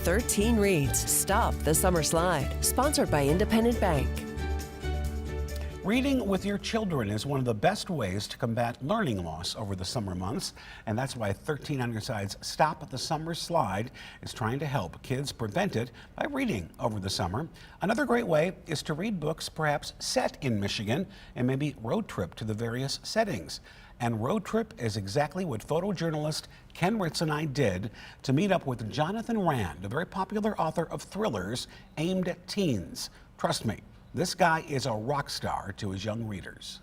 13 Reads Stop the Summer Slide, sponsored by Independent Bank. Reading with your children is one of the best ways to combat learning loss over the summer months, and that's why 13 on Your Side's Stop the Summer Slide is trying to help kids prevent it by reading over the summer. Another great way is to read books perhaps set in Michigan and maybe road trip to the various settings. And road trip is exactly what photojournalist Ken Ritz and I did to meet up with Johnathan Rand, a very popular author of thrillers aimed at teens. Trust me, this guy is a rock star to his young readers.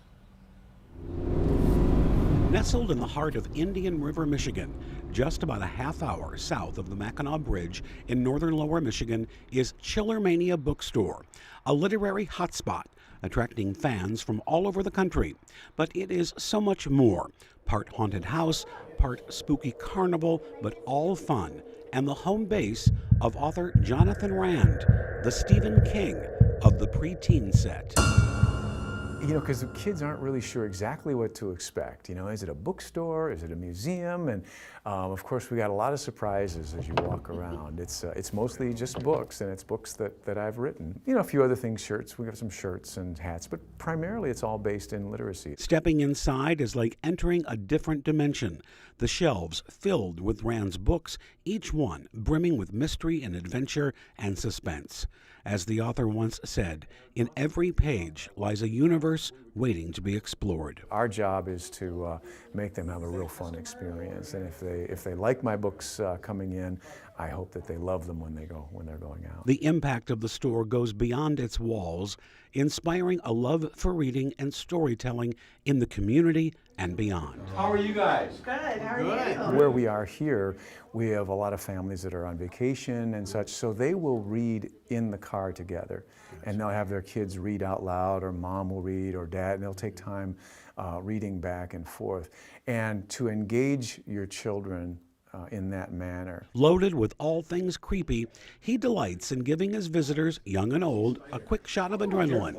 Nestled in the heart of Indian River, Michigan, just about a half hour south of the Mackinaw Bridge in northern Lower Michigan, is Chillermania bookstore, a literary hotspot attracting fans from all over the country. But it is so much more. Part haunted house, part spooky carnival, but all fun, and the home base of author Johnathan Rand, the Stephen King of the preteen set. You know, because the kids aren't really sure exactly what to expect. You know, is it a bookstore? Is it a museum? And of course, we got a lot of surprises as you walk around. It's mostly just books, and it's books that I've written. You know, a few other things, shirts. We have some shirts and hats, but primarily it's all based in literacy. Stepping inside is like entering a different dimension. The shelves filled with Rand's books, each one brimming with mystery and adventure and suspense. As the author once said, in every page lies a universe waiting to be explored. Our job is to make them have a real fun experience, and if they like my books coming in, I hope that they love them when they're going out. The impact of the store goes beyond its walls, inspiring a love for reading and storytelling in the community and beyond. How are you guys? Good. How are you? Where we are here, we have a lot of families that are on vacation and such, so they will read in the car together. And they'll have their kids read out loud, or mom will read, or dad, and they'll take time reading back and forth. And to engage your children in that manner. Loaded with all things creepy, he delights in giving his visitors, young and old, a quick shot of adrenaline.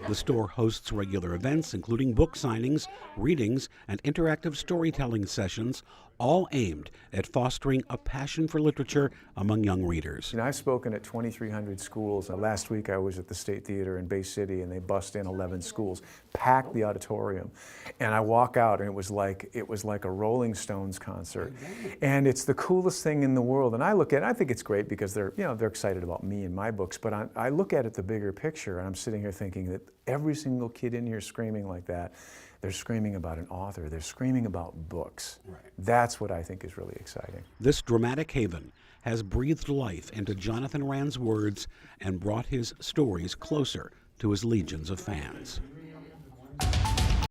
The store hosts regular events, including book signings, readings, and interactive storytelling sessions, all aimed at fostering a passion for literature among young readers. You know, I've spoken at 2,300 schools. Last week I was at the State Theater in Bay City, and they bussed in 11 schools, packed the auditorium, and I walk out, and it was like a Rolling Stones concert, and it's the coolest thing in the world. And I look at it, I think it's great because they're excited about me and my books, but I look at it the bigger picture, and I'm sitting here thinking that every single kid in here screaming like that. They're screaming about an author. They're screaming about books. Right. That's what I think is really exciting. This dramatic haven has breathed life into Johnathan Rand's words and brought his stories closer to his legions of fans.